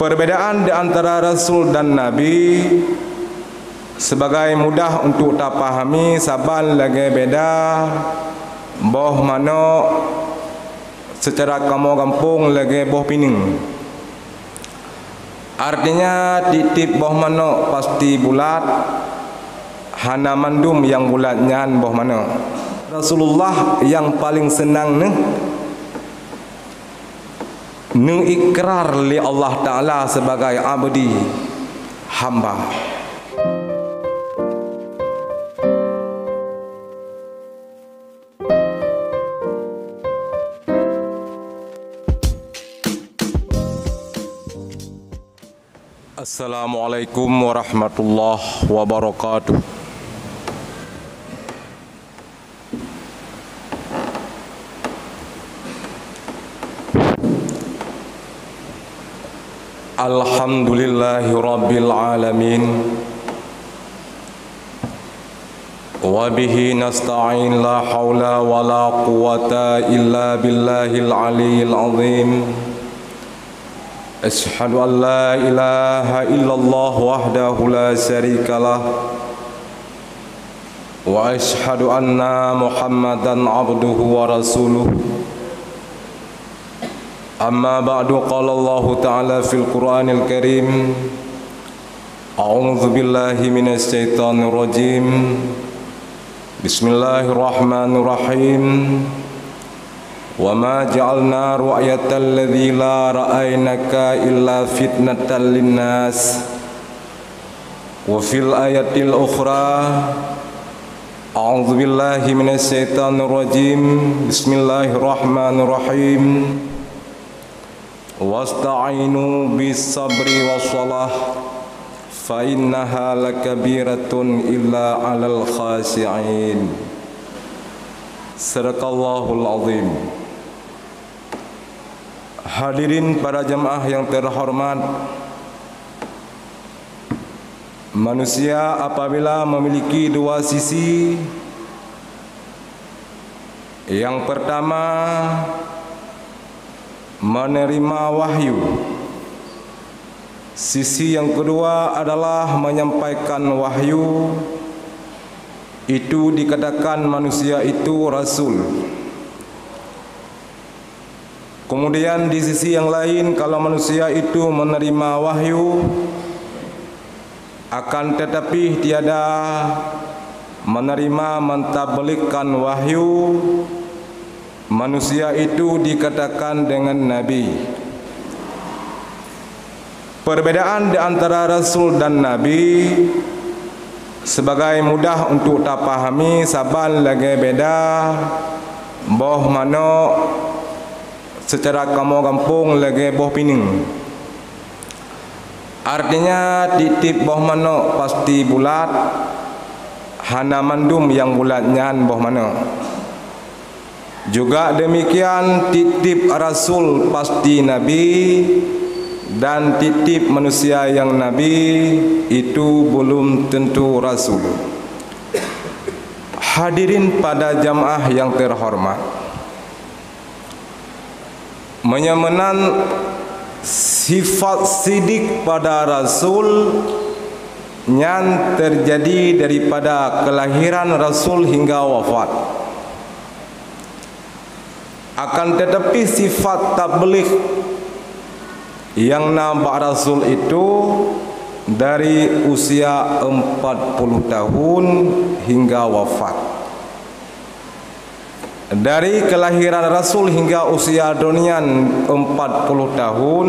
Perbedaan di antara Rasul dan Nabi sebagai mudah untuk tak pahami, saban lagi beda boh mano secara kamu kampung lagi boh pining. Artinya titip boh mano pasti bulat, hana mandum yang bulat nyan boh mano. Rasulullah yang paling senang ikrar li Allah Ta'ala sebagai abdi hamba. Assalamualaikum warahmatullahi wabarakatuh. Alhamdulillahi rabbil alamin. Wabihi nasta'in, la hawla wa la quwata illa billahil aliyyil azim. Ashhadu an la ilaha illallah wahdahu la syarikalah, wa ashhadu anna Muhammadan abduhu wa rasuluh. Amma ba'du, qala Allah Ta'ala fil Qur'anil Karim, a'udzu billahi minasy syaithanir rajim. Bismillahirrahmanirrahim. Wa ma ja'alna ru'yatal ladzi la ra'aynaka illa fitnatan linnas. Wa fil ayatil ukhra, a'udzu billahi minasy syaithanir rajim. Bismillahirrahmanirrahim. Wasta'inu bis-sabri was-shalah fa innaha lakabiratun illa 'alal khashi'in. Sadaqallahul azim. Hadirin para jemaah yang terhormat, manusia apabila memiliki dua sisi, yang pertama menerima wahyu, sisi yang kedua adalah menyampaikan wahyu, itu dikatakan manusia itu rasul. Kemudian di sisi yang lain, kalau manusia itu menerima wahyu akan tetapi tiada menerima mentabligkan wahyu, manusia itu dikatakan dengan nabi. Perbedaan di antara Rasul dan Nabi sebagai mudah untuk tak pahami, saban lagi beda boh mano secara kamu kampung lagi boh pining. Artinya titip boh mano pasti bulat, hana mandum yang bulat nyan boh mano. Juga demikian titip Rasul pasti Nabi, dan titip manusia yang Nabi itu belum tentu Rasul. Hadirin pada jamaah yang terhormat, menyamakan sifat sidik pada Rasul yang terjadi daripada kelahiran Rasul hingga wafat. Akan tetapi sifat tabligh yang nampak Rasul itu dari usia 40 tahun hingga wafat. Dari kelahiran Rasul hingga usia dunia 40 tahun,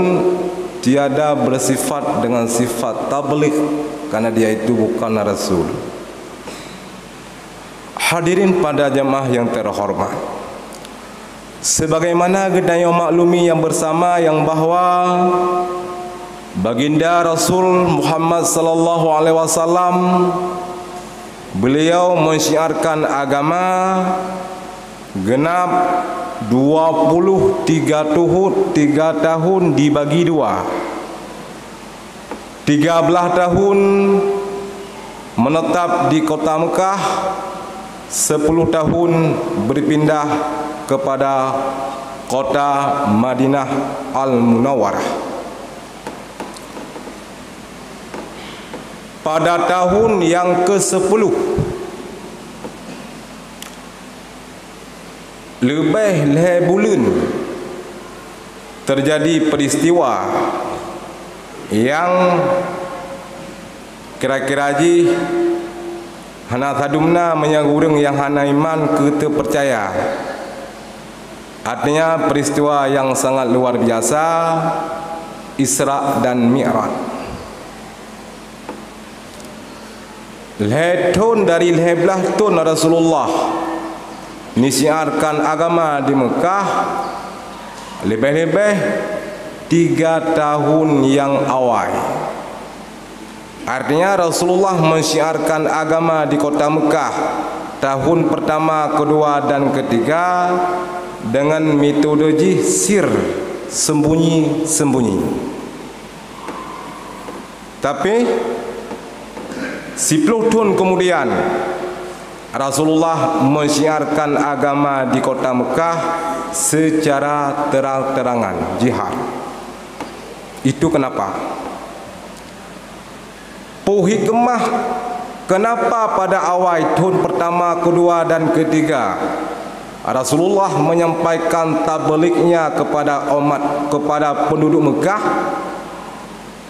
tiada bersifat dengan sifat tabligh karena dia itu bukan Rasul. Hadirin pada jemaah yang terhormat, sebagaimana kita maklumi yang bersama yang bahwa baginda Rasul Muhammad sallallahu alaihi wasallam, beliau mensyiarkan agama genap 23 tahun dibagi dua, 13 tahun menetap di kota Mekah, 10 tahun berpindah kepada kota Madinah Al-Munawwarah. pada tahun yang ke-10 lebih bulan terjadi peristiwa yang kira-kira ji hana sadumna menyagurung yang hana iman ke terpercaya. Artinya peristiwa yang sangat luar biasa, Isra dan Mi'raj. Tahun dari 11 tahun Rasulullah menyiarkan agama di Mekah, lebih-lebih 3 tahun yang awal. Artinya Rasulullah menyiarkan agama di kota Mekah tahun pertama, kedua dan ketiga dengan metodologi sir, sembunyi-sembunyi. Tapi 10 tahun kemudian Rasulullah menyiarkan agama di kota Mekah secara terang-terangan, jihad. Itu kenapa? Hikmah kenapa pada awal tahun pertama, kedua dan ketiga Rasulullah menyampaikan tablignya kepada umat, kepada penduduk Mekah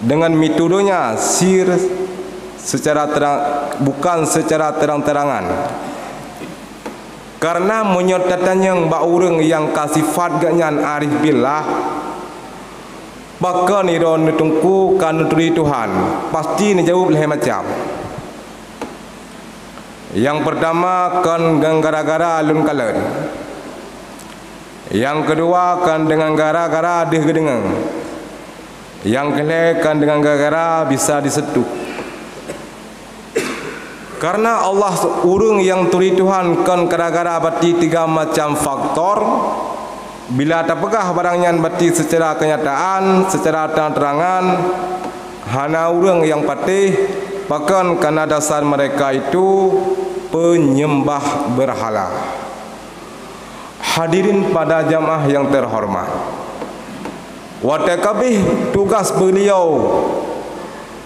dengan metodenya sir, secara terang, bukan secara terang-terangan. Karena menyertakannya mbak orang yang kasifat ganyan arif billah, bahkan iron ditungku kan turi Tuhan, pasti dijawab leh macam. Yang pertama kan gara-gara alun kalen. Yang kedua kan dengan gara-gara deh gedengang. Yang ketiga kan dengan gara-gara bisa disetuh. Karena Allah urung yang turi Tuhan kan gara-gara bati 3 macam faktor. Bila tak pegah barangnya bati secara kenyataan, secara terang-terangan, hana urung yang patih, bahkan karena dasar mereka itu penyembah berhala. Hadirin pada jamaah yang terhormat, watakabih tugas beliau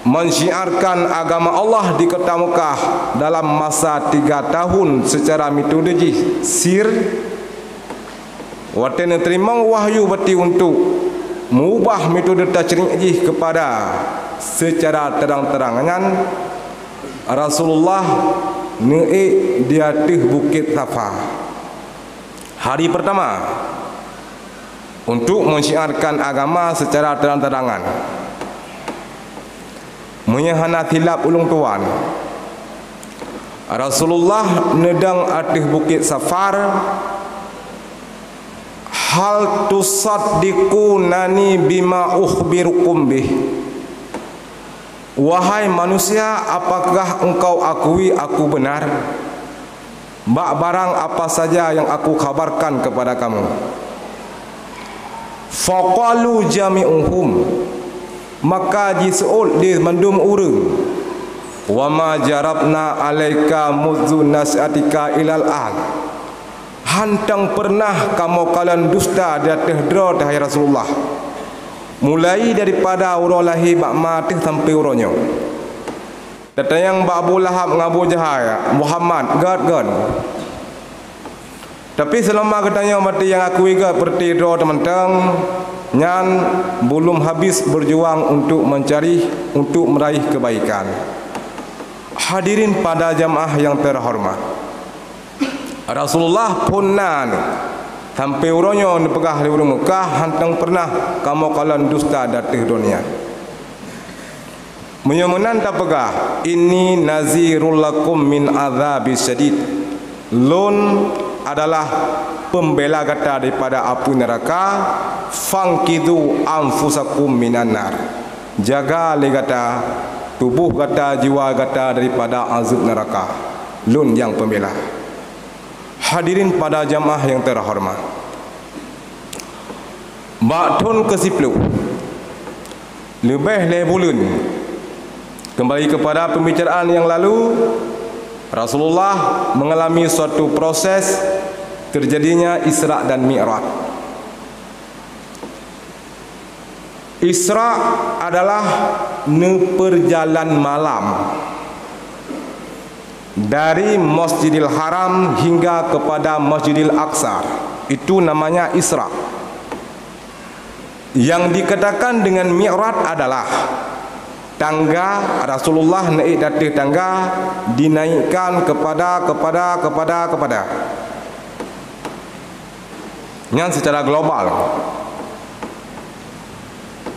mensiarkan agama Allah di kota Mekah dalam masa 3 tahun secara metodologi sir. Watene terima wahyu beti untuk mengubah metode tajrih kepada secara terang-terangan. Rasulullah naik di atas Bukit Safa hari pertama untuk mensiarkan agama secara terang-terangan. Menyahana tilap ulung tuan, Rasulullah nedang atas Bukit Safar. Hal tusaddiqunani bima ukhbirukum bih. Wahai manusia, apakah engkau akui aku benar barang apa saja yang aku kabarkan kepada kamu? Faqalu jami'uhum, maka jisuul di mandum urang, wa ma jarabna alaika mudzu nas'atika ilal al. Hantang pernah kamu kalian dusta di atas dro dahai Rasulullah, mulai daripada urang lahir bak mati sampai urangnya. Datang bak Abu Lahab ngabu jahaya Muhammad gad. Tapi selama katanya mati yang aku iga seperti dro teman-teman nyan belum habis berjuang untuk mencari, untuk meraih kebaikan. Hadirin pada jamaah yang terhormat, Rasulullah punan sampai urangnya dipegah di urang Mekah, hantang pernah kamu kalian dusta datih dunia. Menyemenan tak pegah, ini nazirul lakum min azab syadid. Lun adalah pembela kata daripada api neraka. Fangkidu anfusakum minan nar. Jaga le kata tubuh kata, jiwa kata daripada azab neraka. Lun yang pembela. Hadirin pada jamaah yang terhormat, Ba'tun ke-10 lebih bulan. Kembali kepada pembicaraan yang lalu, Rasulullah mengalami suatu proses terjadinya Isra dan Mi'raj. Isra adalah perjalanan malam dari Masjidil Haram hingga kepada Masjidil Aqsa. Itu namanya Isra. Yang dikatakan dengan Mi'raj adalah tangga Rasulullah naik atas tangga, dinaikkan kepada yang secara global.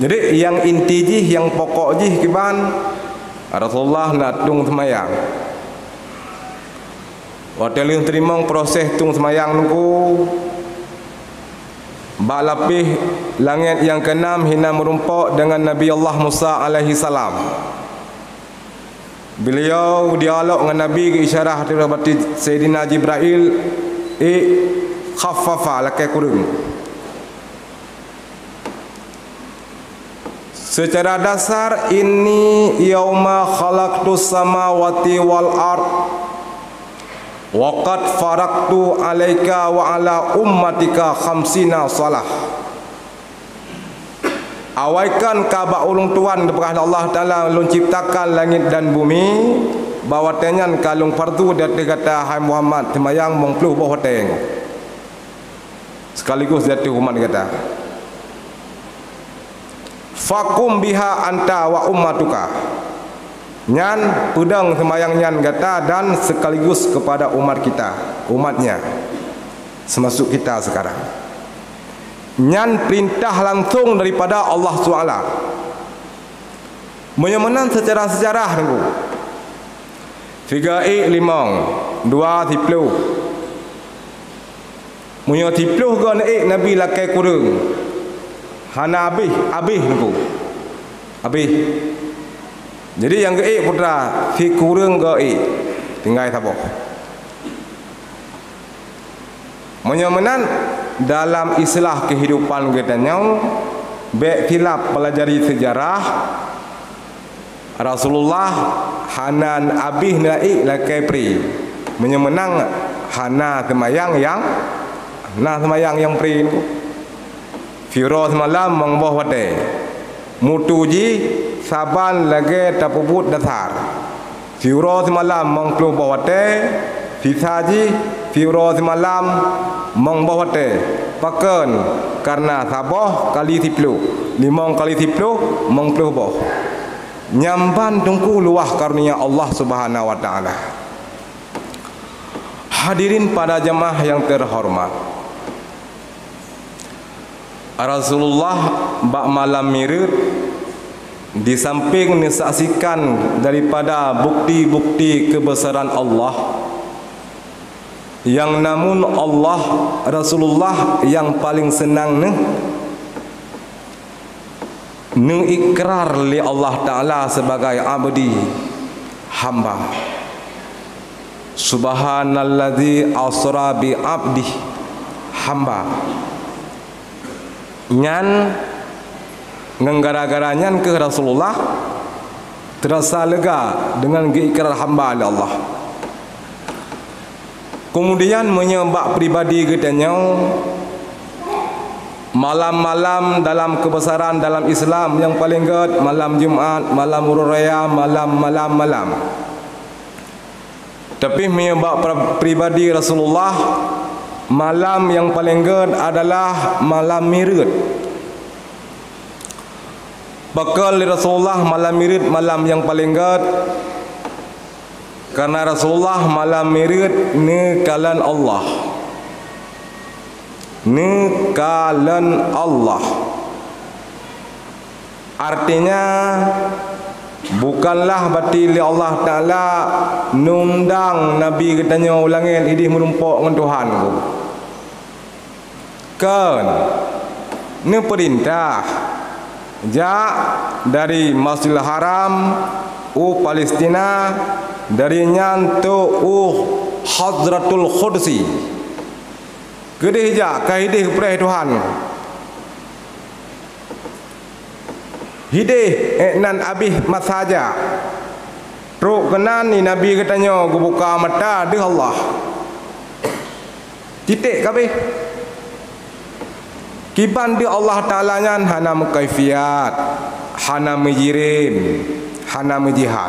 Jadi yang inti jih, yang pokok jih kiban Rasulullah nak tung semayang. Waktu yang terima proses tung semayang nunggu bak lapih langit yang keenam hina merumpok dengan Nabi Allah Musa alaihi salam. Beliau dialog dengan Nabi ke isyarah daripada Sayyidina Jibril khaffafa lakai kurung. Secara dasar ini yauma khalaqtus samawati wal ard wa qad faraktu alaika wa ala ummatika khamsina salah. Awaikan kabak ulung tuan daripada Allah Ta'ala ulung ciptakan langit dan bumi, bahawa tenyan kalung fardu dia kata hai Muhammad semayang mengpluh bawah teng sekaligus jatuh umat kata fakum biha anta wa ummatuka, nyan pedang semayang nyan kata dan sekaligus kepada umat kita, umatnya semasuk kita sekarang. Nyan perintah langsung daripada Allah SWT. Menyemenan secara sejarah nunggu 3 limong 2 tipluh Munya tipluh ke Nabi lakai kurung hana habis nunggu habis. Jadi yang ke putra fi kurung ke tinggal tabok. Menyemenan dalam istilah kehidupan katanya baik tilap pelajari sejarah Rasulullah hanan abih naik lakai pri menyemenang hana semayang yang pri firo semalam mengboh wate mutuji saban lagi tapubut dasar firo semalam mengklu bawate sisaji firo semalam mengbawate paken karena saboh kali tiplu limong kali tiplu mengpluh boh nyamban tungku luah karunia Allah Subhanahu wa taala. Hadirin pada jemaah yang terhormat, Rasulullah bak malam mirip di samping disaksikan daripada bukti-bukti kebesaran Allah, yang namun Allah Rasulullah yang paling senang ikrar li Allah Ta'ala sebagai abdi hamba. Subhanalladzi asra bi abdi hamba. Nyan ngenggara-gara nyan ke Rasulullah terasa lega dengan ikrar hamba oleh Allah. Kemudian menyembah pribadi katanya malam-malam dalam kebesaran dalam Islam yang paling gede malam Jumat, malam Urul Raya, malam. Tapi menyembah pribadi Rasulullah malam yang paling gede adalah malam Mi'raj. Bakal Rasulullah malam Mi'raj malam yang paling gede karena Rasulullah malam Mi'raj nikalan Allah. Nikalan Allah artinya bukanlah batil Allah Ta'ala nundang Nabi katanya ulangin idih merumpok dengan Tuhan kan ini perintah dari Masjidil Haram Palestina dari nyantu Hadratul Qudsi gede ja kahidih pereh Tuhan hidih nan abih masaja truk kenan ni Nabi katanya buka mata di Allah titik kabeh Kiban di Allah Ta'ala nyan hana mukaifiat, hana menjirim, hana menjihad.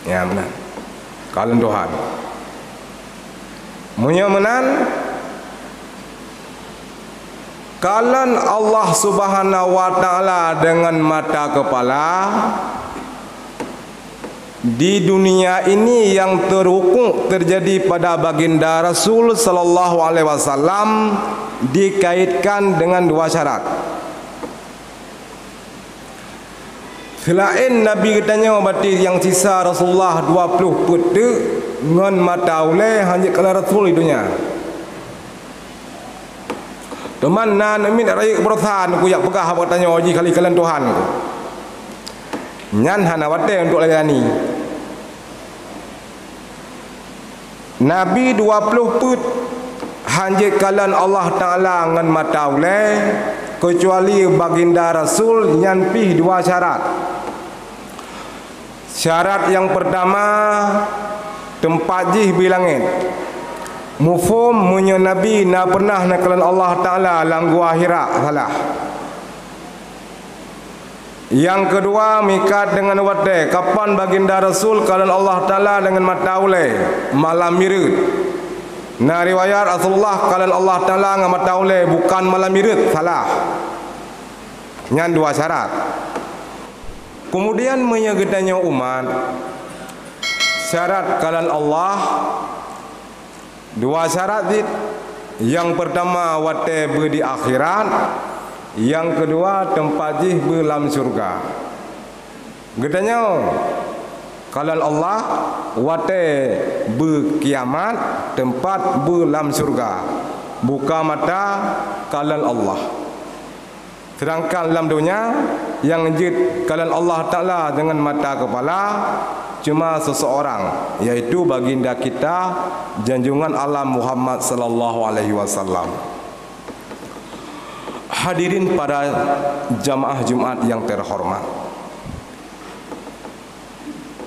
Ya benar. Kalau Tuhan menyemenan kalan Allah Subhanahu wa Ta'ala dengan mata kepala di dunia ini yang terhukuk terjadi pada baginda Rasul sallallahu alaihi wasallam dikaitkan dengan dua syarat. Selain Nabi katanya berarti yang sisa Rasulullah 20 putih dengan mata oleh hanya kalau Rasul hidupnya. Teman nan amin raik berthan ku yak pegah bertanya oji kali kalian Tuhan. Nyan hana wate untuk layani. Nabi 20 put hanya kalian Allah Ta'ala ngan mata oleh kecuali baginda Rasul nyan pih dua syarat. Syarat yang pertama tempat jih bilangin mufum munyo Nabi na pernah nakalan Allah Ta'ala langgu akhirat salah. Yang kedua mikat dengan wate kapan baginda Rasul kalan Allah Ta'ala dengan mata oleh malam mirut. Na riwayat Rasulullah kalan Allah Ta'ala dengan mata oleh bukan malam mirut salah. Nyan dua syarat. Kemudian menyegetanya umat syarat kalan Allah dua syarat dit. Yang pertama wate di akhirat, yang kedua tempat jih belam surga. Gedanya kalan Allah wate berkiamat tempat belam surga. Buka mata kalan Allah. Sedangkan dalam dunia yang jid kalan Allah Ta'ala dengan mata kepala cuma seseorang, yaitu baginda kita junjungan alam Muhammad sallallahu alaihi wasallam. Hadirin para jamaah Jumat yang terhormat,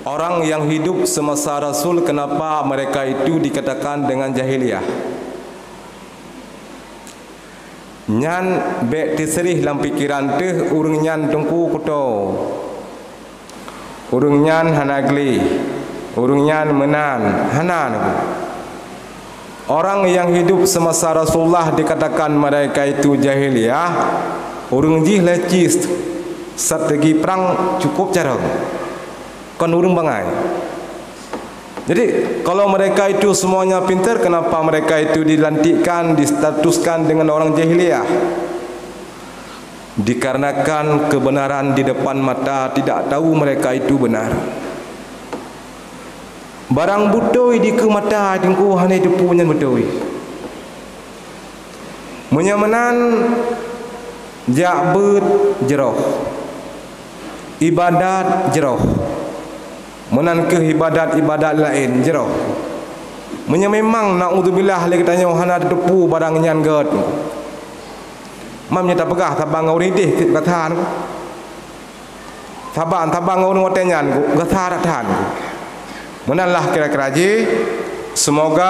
orang yang hidup semasa Rasul, kenapa mereka itu dikatakan dengan jahiliyah? Nyan bek terserih dalam pikiran teh urang nyan tengku kuto, urang nyan hanagli, urang nyan menan hanan. Orang yang hidup semasa Rasulullah dikatakan mereka itu jahiliyah. Urang jih lecis strategi perang cukup cara kan urang bangai. Jadi kalau mereka itu semuanya pintar, kenapa mereka itu dilantikkan, distatuskan dengan orang jahiliyah? Dikarenakan kebenaran di depan mata tidak tahu mereka itu benar. Barang butoi di ke mata dengku hanya itu punya butoi. Menyamanan jabut jeroh, ibadat jeroh, menan ke ibadat lain jeroh. Memang naudzubillah lagi tanya hana depu barang nyan god. Mamnya tak pegah tabang ngau ridih katahan. Tabang ngau ngotenyan ku gathar tahan. Menanlah kira-kira ji, semoga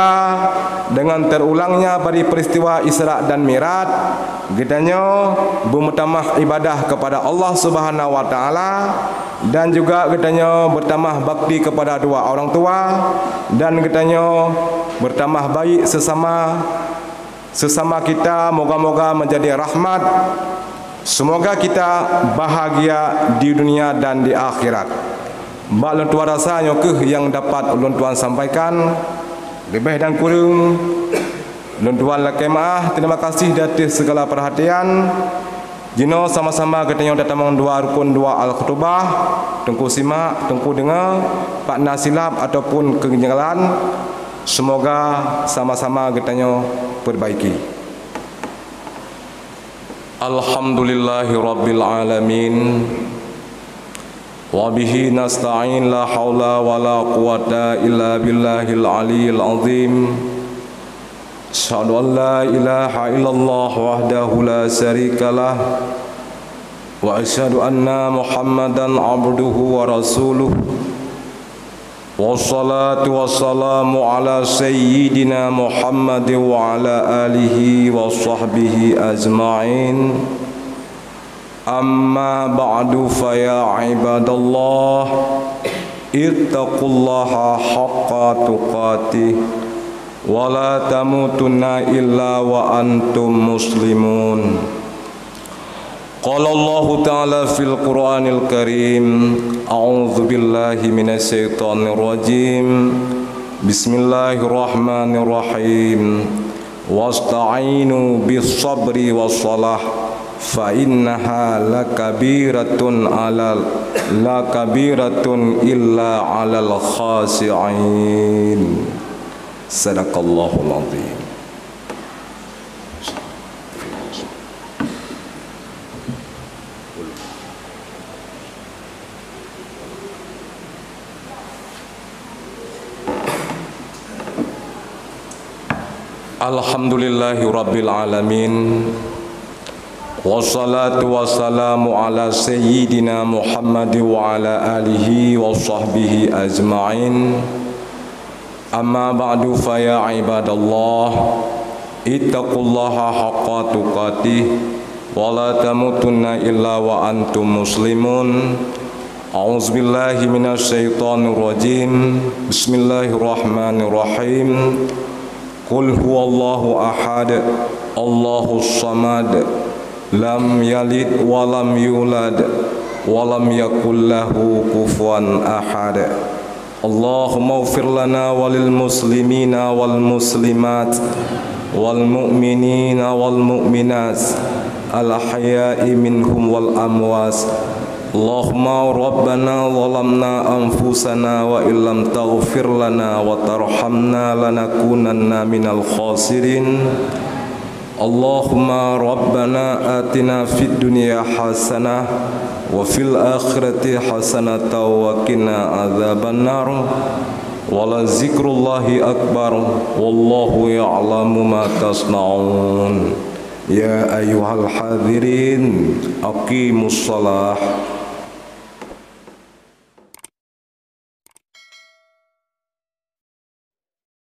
dengan terulangnya pada peristiwa Isra dan Mi'raj, kitanya bermutamah ibadah kepada Allah Subhanahu wa Ta'ala, dan juga kitanya bertamah bakti kepada dua orang tua, dan kitanya bertamah baik sesama kita. Moga-moga menjadi rahmat. Semoga kita bahagia di dunia dan di akhirat. Bak lentuan rasanya ke yang dapat ulun tuan sampaikan, lebih dan kurang lentuan lakemah. Terima kasih atas segala perhatian. Jino sama-sama katanya datang dua rukun dua al-khutbah, tengku simak, tengku dengar, pak nasilap ataupun kegagalan. Semoga sama-sama katanya perbaiki. Alhamdulillahirabbil alamin. Wa bihi nasta'in la haula wa la quwata illa billahil aliyil azim. Asyhadu an la ilaha illallah wahdahu la syarikalah wa asyhadu anna Muhammadan abduhu wa rasuluh. Wassalatu wassalamu ala sayyidina Muhammad wa ala alihi wa sahbihi azma'in. Amma ba'du fa ya ibadallah ittaqullaha haqqa tuqatih wa la tamutunna illa wa antum muslimun. Qala Allah Ta'ala fil Qur'anil Karim, a'udzu billahi minasy syaithanir rajim. Bismillahirrahmanirrahim. Wasta'inu bis sabri was salah fa innaha lakabiratun illa 'alal khasi'in. Sadaqallahul azim. Alhamdulillahi rabbil alamin. Wassalatu wassalamu ala sayyidina Muhammad wa ala alihi wa sahbihi ajma'in. Amma ba'du fa ya ibadallah ittaqullaha haqqa tuqatih wa la tamutunna illa wa antum muslimun. A'udzu billahi minasy syaithanir rajim. Bismillahirrahmanirrahim. Qul huwallahu ahad, Allahus samad, lam yalid wa lam yulad wa lam yakul lahu kufuwan ahad. Allahumma ighfir lana walil muslimina wal muslimat wal mu'minina wal mu'minat al ahya'i minhum wal amwas. Allahumma rabbana zalamna anfusana wa illam taghfir lana wa tarhamna lanakunanna minal khasirin. Allahumma rabbana atina fid dunya hasanah wa fil akhirati hasanatan wa qina adzabannar. Wala zikrullahi akbar wallahu ya'lamu ma tasna'un. Ya ayyuhal hadirin aqimus shalah